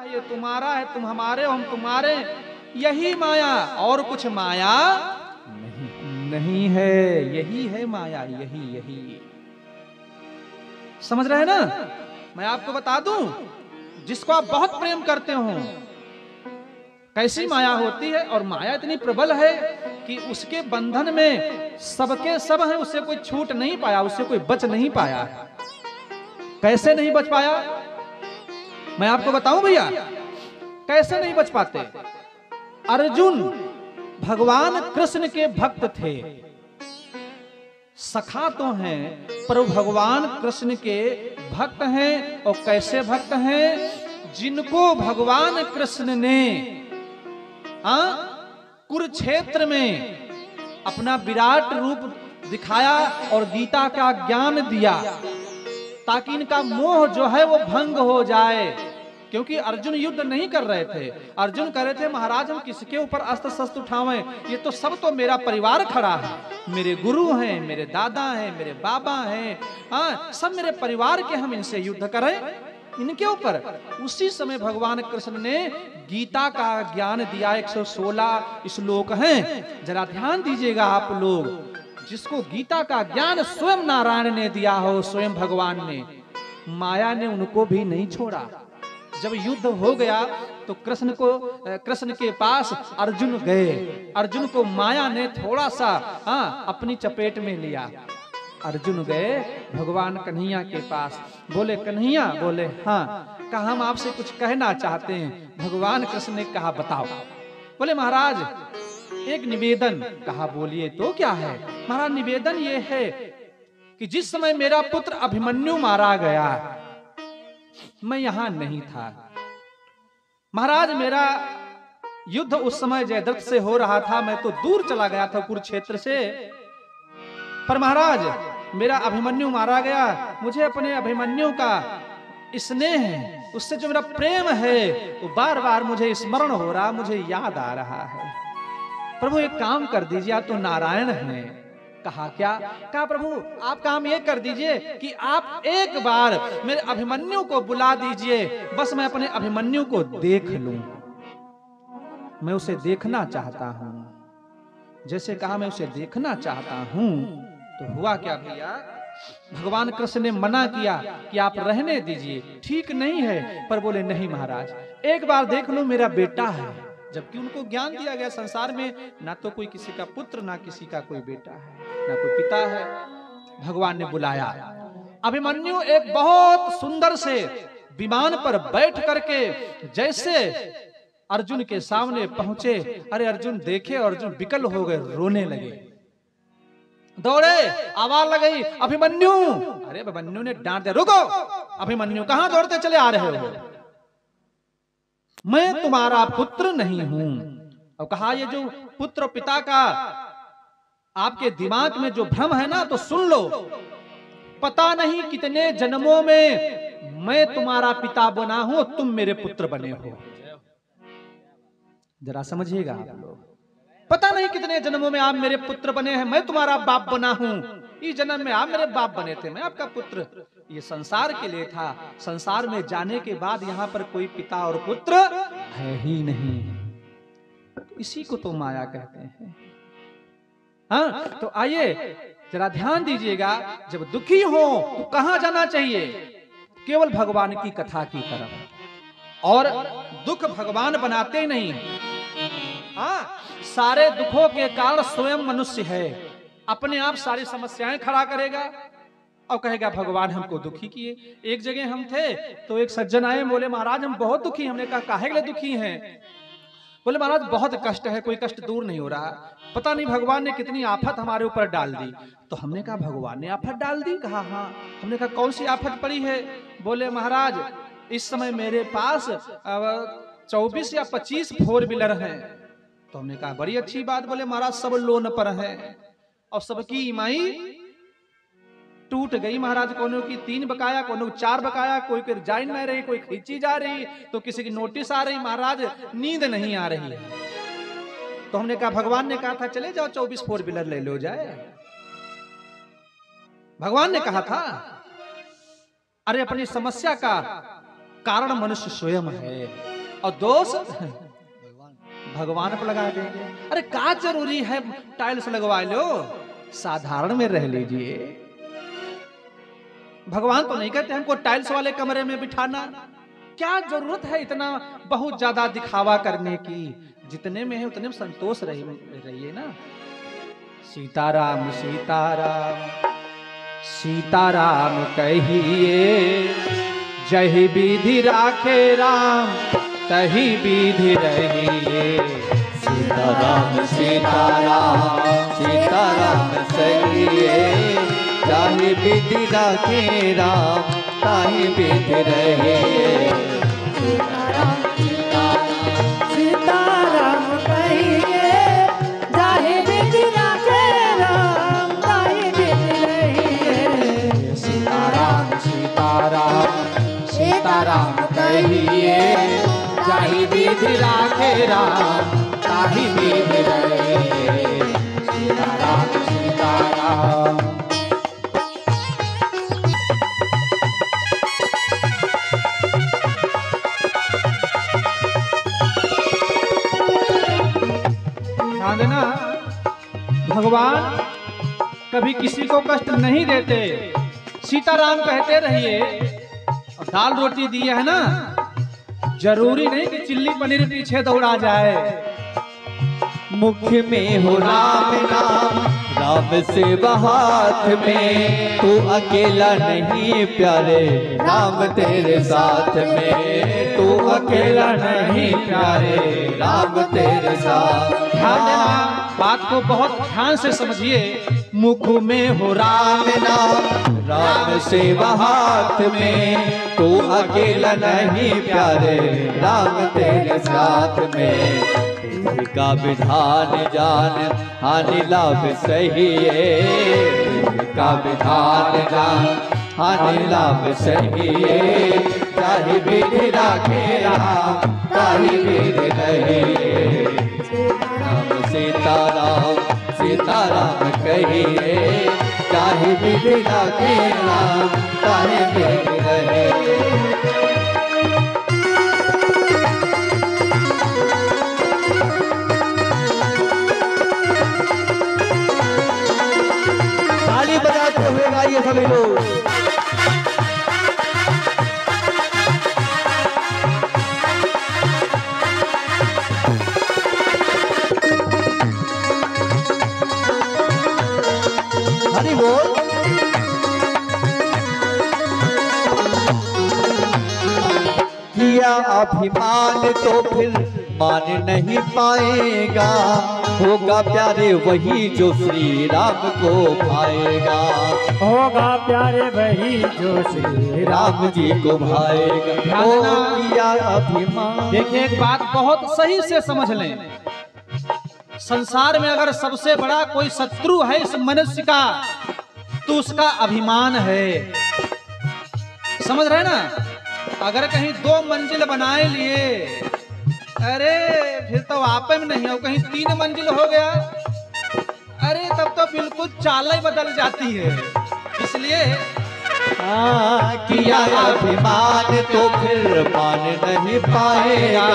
ये तुम्हारा है, तुम हमारे हो, हम तुम्हारे, यही माया, और कुछ माया नहीं है। यही है माया, यही समझ रहे हैं ना। मैं आपको बता दूं, जिसको आप बहुत प्रेम करते हो कैसी माया होती है, और माया इतनी प्रबल है कि उसके बंधन में सबके सब हैं, उससे कोई छूट नहीं पाया, उससे कोई बच नहीं पाया। कैसे नहीं बच पाया मैं आपको बताऊं भैया, कैसे नहीं बच पाते। अर्जुन भगवान कृष्ण के भक्त थे, सखा तो हैं पर भगवान कृष्ण के भक्त हैं। और कैसे भक्त हैं? जिनको भगवान कृष्ण ने कुरुक्षेत्र में अपना विराट रूप दिखाया और गीता का ज्ञान दिया, ताकि इनका मोह जो है वो भंग हो जाए। क्योंकि अर्जुन युद्ध नहीं कर रहे थे, अर्जुन कह रहे थे महाराज हम किसके ऊपर अस्त्र शस्त्र उठावें, ये तो सब तो मेरा परिवार खड़ा है, मेरे गुरु हैं, मेरे दादा हैं, मेरे बाबा हैं, सब मेरे परिवार के, हम इनसे युद्ध करें इनके ऊपर। उसी समय भगवान कृष्ण ने गीता का ज्ञान दिया। 116 श्लोक हैं, जरा ध्यान दीजिएगा आप लोग। जिसको गीता का ज्ञान स्वयं नारायण ने दिया हो, स्वयं भगवान ने, माया ने उनको भी नहीं छोड़ा। जब युद्ध हो गया तो कृष्ण के पास अर्जुन गए। अर्जुन को माया ने थोड़ा सा अपनी चपेट में लिया। अर्जुन गए भगवान कन्हैया के पास, बोले कन्हैया, बोले हाँ, कहा हम आपसे कुछ कहना चाहते हैं। भगवान कृष्ण ने कहा बताओ। बोले महाराज एक निवेदन। कहा बोलिए तो क्या है? महाराज निवेदन ये है कि जिस समय मेरा पुत्र अभिमन्यु मारा गया, मैं यहां नहीं था। महाराज मेरा युद्ध उस समय जयद्रथ से हो रहा था, मैं तो दूर चला गया था कुरुक्षेत्र से। पर महाराज मेरा अभिमन्यु मारा गया, मुझे अपने अभिमन्यु का स्नेह है, उससे जो मेरा प्रेम है वो बार बार मुझे स्मरण हो रहा, मुझे याद आ रहा है। प्रभु एक काम कर दीजिए, आप तो नारायण हैं। कहा क्या? कहा प्रभु आप काम ये कर दीजिए कि आप एक बार मेरे अभिमन्यु को बुला दीजिए, बस मैं अपने अभिमन्यु को देख लूं, मैं उसे देखना चाहता हूं। जैसे कहा मैं उसे देखना चाहता हूं, तो हुआ क्या भैया, भगवान कृष्ण ने मना किया कि आप रहने दीजिए, ठीक नहीं है। पर बोले नहीं महाराज एक बार देख लो, मेरा बेटा है। जबकि उनको ज्ञान दिया गया संसार में ना तो कोई किसी का पुत्र, ना किसी का कोई बेटा है, ना कोई पिता है। भगवान ने बुलाया अभिमन्यु एक बहुत सुंदर से विमान पर बैठ करके जैसे अर्जुन के सामने पहुंचे। अरे अर्जुन देखे, अर्जुन विकल हो गए, रोने लगे, दौड़े, आवाज लगाई अभिमन्यु। अरे अभिमन्यु ने डांट दिया, रुको अभिमन्यु कहां दौड़ते चले आ रहे हो, मैं तुम्हारा पुत्र नहीं हूं। और कहा ये जो पुत्र पिता का आपके दिमाग में जो भ्रम है ना, तो सुन लो, पता नहीं कितने जन्मों में मैं तुम्हारा पिता बना हूं, तुम मेरे पुत्र बने हो। जरा समझिएगा आप लोग, पता नहीं कितने जन्मों में आप मेरे पुत्र बने हैं, मैं तुम्हारा बाप बना हूं। इस जन्म में आप मेरे बाप बने थे, मैं आपका पुत्र। ये संसार के लिए था, संसार में जाने के बाद यहाँ पर कोई पिता और पुत्र है ही नहीं। इसी को तो माया कहते हैं। हाँ तो आइए जरा ध्यान दीजिएगा, जब दुखी हो तो कहां जाना चाहिए? केवल भगवान की कथा की तरफ। और दुख भगवान बनाते नहीं, हाँ सारे दुखों के कारण स्वयं मनुष्य है, अपने आप सारी समस्याएं खड़ा करेगा और कहेगा भगवान हमको दुखी किए। एक जगह हम थे तो एक सज्जन आए, बोले महाराज हम बहुत दुखी। हमने कहा काहे के लिए दुखी हैं? बोले महाराज बहुत कष्ट है, कोई कष्ट दूर नहीं हो रहा, पता नहीं भगवान ने कितनी आफत हमारे ऊपर डाल दी। तो हमने कहा भगवान ने आफत डाल दी? कहा हाँ। हमने कहा कौन सी आफत पड़ी है? बोले महाराज इस समय मेरे पास 24 या 25 4 व्हीलर हैं। तो हमने कहा बड़ी अच्छी बात। बोले महाराज सब लोन पर है और सबकी ईएमआई टूट गई महाराज, कोनो की 3 बकाया, कोनो 4 बकाया, कोई की जा नहीं रही, कोई खींची जा रही, तो किसी की नोटिस आ रही, महाराज नींद नहीं आ रही है। तो हमने कहा भगवान ने कहा था चले जाओ 24 4 व्हीलर ले लो जाए, भगवान ने कहा था। अरे अपनी समस्या का कारण मनुष्य स्वयं है और दोष भगवान पर लगा देंगे। अरे क्या जरूरी है टाइल्स लगवा लो, साधारण में रह लीजिए। भगवान तो नहीं कहते हमको टाइल्स वाले कमरे में बिठाना। क्या जरूरत है इतना बहुत ज्यादा दिखावा करने की? जितने में है उतने में संतोष रहिए ना। सीताराम सीताराम सीताराम कहिए, जही विधि राखे राम तही विधि रहिए। सीताराम सीताराम सीताराम कहिए, जही विधि राखे राम तही विधि रहिए। सीताराम सीताराम कहिए, जही विधि राखे राम तही विधि रहिए। सीताराम सीताराम सीताराम कहिए, जही विधि राखे राम ताहि विधि रहिए। सीताराम सीताराम। ध्यान देना, भगवान कभी किसी को कष्ट नहीं देते। सीताराम कहते रहिए। और दाल रोटी दिए है ना, जरूरी नहीं कि चिल्ली पनीर पीछे दौड़ा जाए। मुख में हो राम नाम, राम से हाथ में, तू अकेला नहीं प्यारे, राम तेरे साथ में। तू अकेला नहीं प्यारे, राम तेरे साथ। ध्यान देना, बात को बहुत ध्यान से समझिए। मुख में हो राम नाम, राम से हाथ में, तू अकेला नहीं प्यारे, राम तेरे साथ में। का विधान जान हानि लाभ सही है, का विधान जान हानि लाभ सही है। चाहे विधि राखे राम ताहि विधि रहिए। राम सीताराम सीताराम कहिए, चाहे विधि राखे राम ताहि विधि रहिए। ताली बजाते हुए गाइए सभी लोग। हरि बोल। किया अभिमान तो फिर मान नहीं पाएगा, होगा प्यारे वही जो श्री राम को भाएगा। होगा प्यारे वही जो श्री राम जी को भाएगा। ओ किया अभिमान। देखिए, एक बात बहुत सही से समझ लें। संसार में अगर सबसे बड़ा कोई शत्रु है इस मनुष्य का, तो उसका अभिमान है। समझ रहे ना? अगर कहीं 2 मंजिल बनाए लिए, अरे फिर तो आपे में नहीं हो, कहीं 3 मंजिल हो गया, अरे तब तो बिल्कुल चाल ही बदल जाती है। इसलिए किया अभिमान तो फिर मान नहीं पाएगा,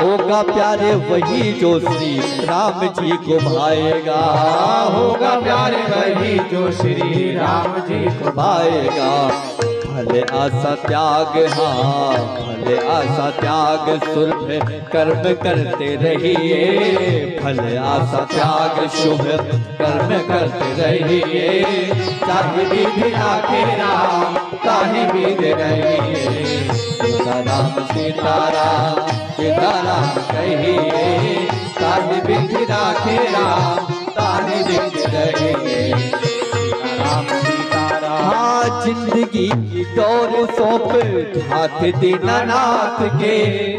होगा प्यारे वही जो श्री राम जी को भाएगा। होगा प्यारे वही जो श्री राम जी को भाएगा। भले आशा त्याग, हाँ भले आशा त्याग, सुरभ कर्म करते रहिए। भले आशा त्याग शुभ कर्म करते रहिए। चाहे विधि राखे राम ताहि विधि रहिए। सीताराम सीताराम सीताराम कहिए, चाहे विधि राखे राम ताहि विधि रहिए। सीताराम सीताराम। हाँ जिंदगी की डोर सौंप हाथ दीनानाथ के,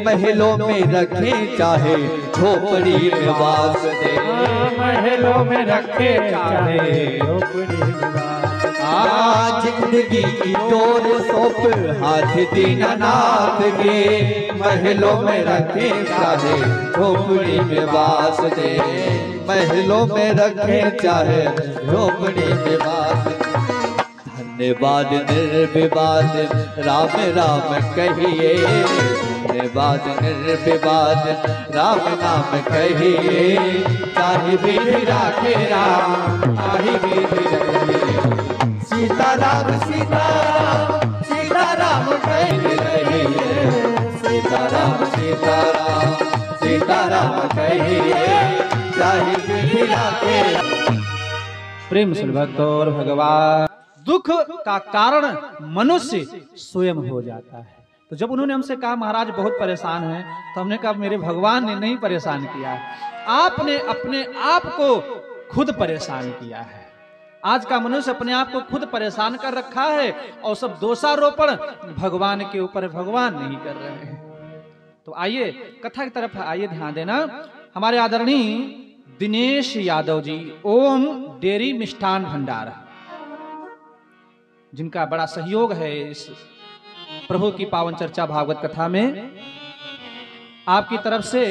महलों में रखे चाहे झोपड़ी में वास दे। महलों में रखे चाहे झोपड़ी में वास। हाँ जिंदगी की डोर सौंप हाथ दीनानाथ के, महलों में रखे चाहे झोपड़ी में वास दे। महलों में रखे चाहे झोपड़ी में वास दे। निर्बाध निर्विवाद राम राम कहिए, निर्बाध निर्विवाद राम नाम कहिए। चाहे विधि राखे राम, चाहे विधि रहिए, सीता राम कहिए रहिए, सीता राम कहिए, चाहे विधि राखे। प्रेम से भक्त और भगवान, दुख का कारण मनुष्य स्वयं हो जाता है। तो जब उन्होंने हमसे कहा महाराज बहुत परेशान हैं, तो हमने कहा मेरे भगवान ने नहीं परेशान किया है, आपने अपने आप को खुद परेशान किया है। आज का मनुष्य अपने आप को खुद परेशान कर रखा है और सब दोषारोपण भगवान के ऊपर भगवान नहीं कर रहे हैं। तो आइए कथा की तरफ आइए ध्यान देना। हमारे आदरणीय दिनेश यादव जी ओम डेयरी मिष्ठान भंडार, जिनका बड़ा सहयोग है इस प्रभु की पावन चर्चा भागवत कथा में, आपकी तरफ से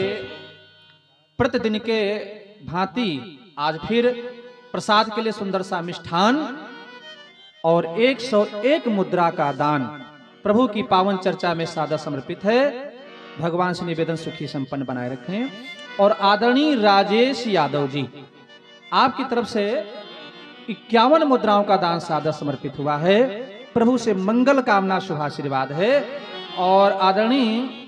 प्रतिदिन के भांति आज फिर प्रसाद के लिए सुंदर सा मिष्ठान और 101 मुद्रा का दान प्रभु की पावन चर्चा में सादा समर्पित है। भगवान से निवेदन सुखी संपन्न बनाए रखें। और आदरणीय राजेश यादव जी, आपकी तरफ से 51 मुद्राओं का दान सादा समर्पित हुआ है। प्रभु से मंगल कामना शुभ आशीर्वाद है। और आदरणीय